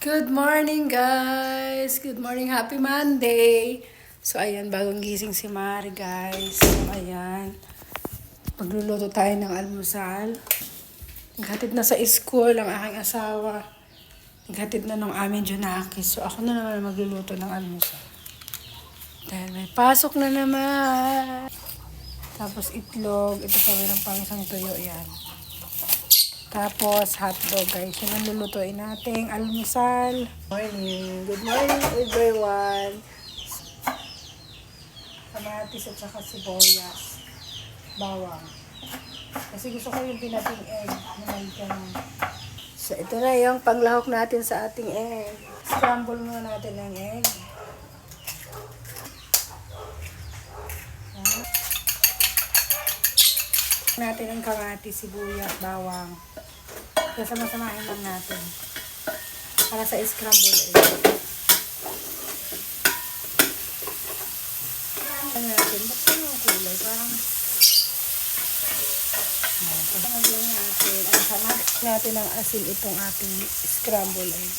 Good morning, guys! Good morning, happy Monday! So, ayan, bagong gising si Mari, guys. So, ayan. Magluluto tayo ng almusal. Naghatid na sa school ang aking asawa. Naghatid na ng aming Junakis. So, ako na naman magluluto ng almusal. Dahil may pasok na naman. Tapos itlog. Ito pa, mayroon pang isang tuyo, yan. Tapos, hotdog, guys. Yun ang lulutuin nating almusal. Morning. Good morning, everyone. Kamatis at saka sibuyas. Bawang. Kasi gusto ko yung pinating egg. So, ito na yung panglahok natin sa ating egg. Scramble muna natin ang egg. Natin ang kamatis, sibuyas, bawang. Kasama-samahin lang natin. Para sa scramble egg. Ano natin? Ba't pa yung kulay? Parang... Pagkamag lang natin. Ang sama natin ang asin itong ating scramble egg.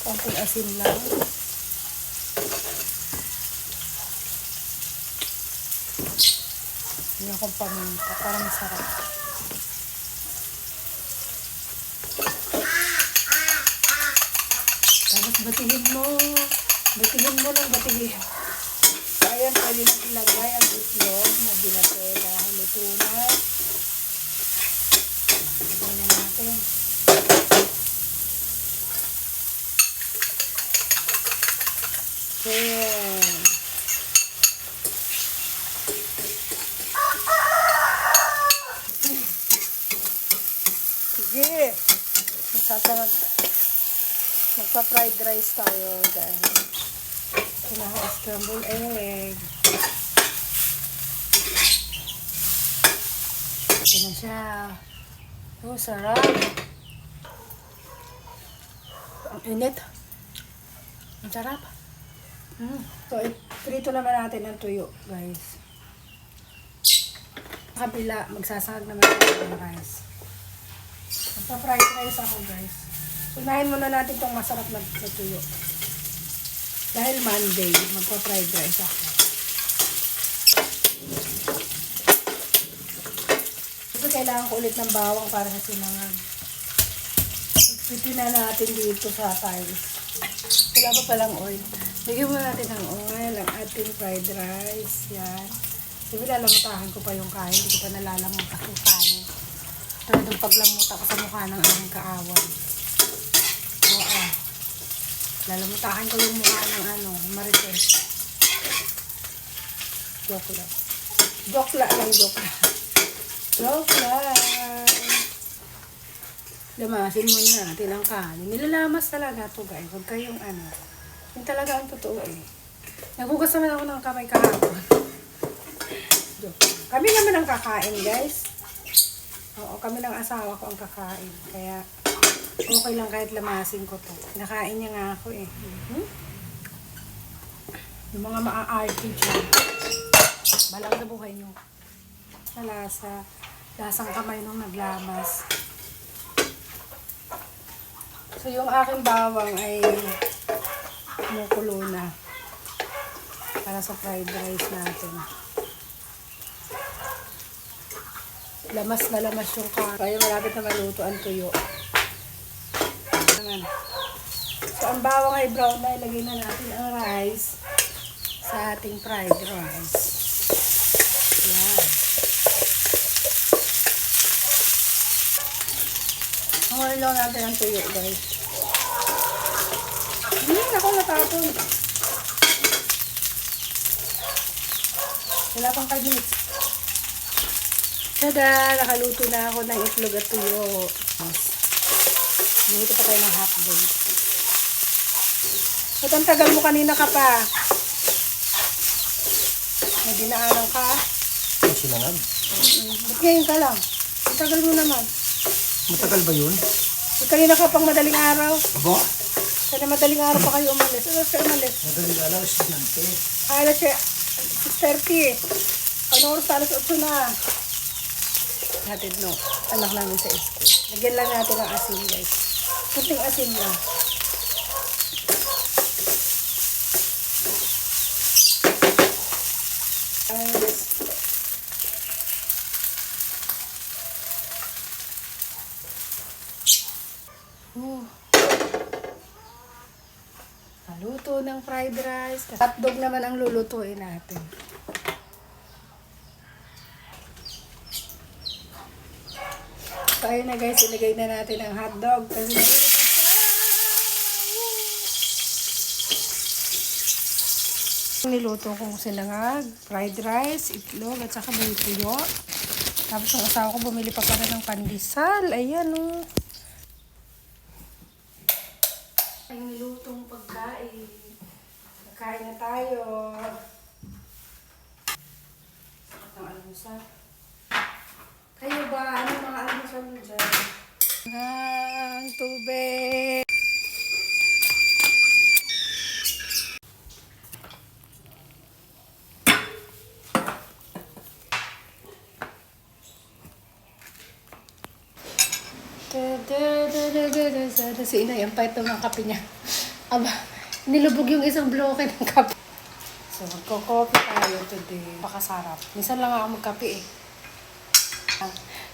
Konting asin lang. Hindi akong paminta. Para masarap. Tapos batihin mo. Batihin mo ng batihin. So, ayan, pwede nang ilagay ang itlog na binate dahil luto na. Lagay na natin. Ayan. Sige. Magpa-fried rice tayo dahil scramble egg. Ito na siya. Oh, sarap. Ang init. Ang sarap. So, prito naman natin ang tuyo, guys. Kabila, magsasahag naman natin ng rice. Magpa-fried rice ako, guys. Unahin muna natin itong masarap na tuyo. Dahil Monday, magpa-fried rice ako. Ito kailangan ko ulit ng bawang para sa sinangag. Ipitin na natin dito sa tiles. Wala pa palang oil. Lagyan muna natin ng oil, ang ating fried rice. Yan. Sabi lalamutahan ko pa yung kain. Hindi ko pa nalalamutak yung kanin. Pero itong paglamutak ko sa mukha ng aking kaawan. Oo. Lalamutakan ko yung mukha ng marites. Joke lang. Joke lang. Joke lang. Lamasin mo na natin ang kanin. Nilalamas talaga to, guys. Huwag kayong Yung talaga ang totoo eh. Nagugas naman ako ng kamay kahapon. Joke. Kami naman ang kakain, guys. Oo, kami ng asawa ko ang kakain. Kaya, okay lang kahit lamasin ko to. Nakain niya nga ako eh. Yung mga maa-arte dyan. Balang sa buhay nyo. Sa lasa. Lasang kamay nung naglamas. So, yung aking bawang ay kumukulo na. Para sa fried rice natin. Lamas na lamas yung kaya malapit na maluto ang tuyo. So, ang bawang ay brown na. Ilagay na natin ang rice sa ating fried rice. Yan. Hangunin lang natin ang tuyo, guys. Ako natapon. Wala pang 5 minutes. Tada! Nakaluto na ako ng itlog at tuyo. Luto pa tayo ng hotdog. At ang tagal mo kanina ka pa. May dinaanan ka. Sinangag? Ba't ngayon ka lang? Ang tagal mo naman. Matagal ba yun? Kanina ka pang madaling araw. Aba? Kaya madaling araw pa kayo umalis. Ano siya umalis? Madaling araw, estudyante. Alas siya, 6:30. Ano oras? Alas 8 na. Hatid no, anak namin sa school. Lagyan lang natin ang asin, guys. Kunting asin lang. Guys. Luto ng fried rice. Hotdog naman ang lulutuin natin. So, ayun na guys, ilagay na natin ang hotdog. Kasi naluluto siya. Niluto kong sinangag, fried rice, itlog, at saka may tuyo. Tapos ang asawa ko bumili pa pala ng pandesal. Ayan o. Ay, nilutong pagkain. Nakain na tayo. Ang almusal. Kayo ba? Ano mga almusal mo dyan? Ang tubig. Si Inay, ang pahit ng kape niya. Aba, nilubog yung isang bloke ng kape. So, magko-coffee tayo today. Pakasarap. Minsan lang ako magkape eh.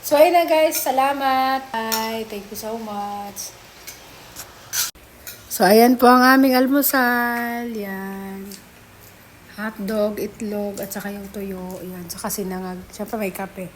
So, ayun na guys. Salamat. Bye. Thank you so much. So, ayan po ang aming almusal. Yan. Hotdog, itlog, at saka yung tuyo. Yan. Saka sinangag. Siyempre may kape.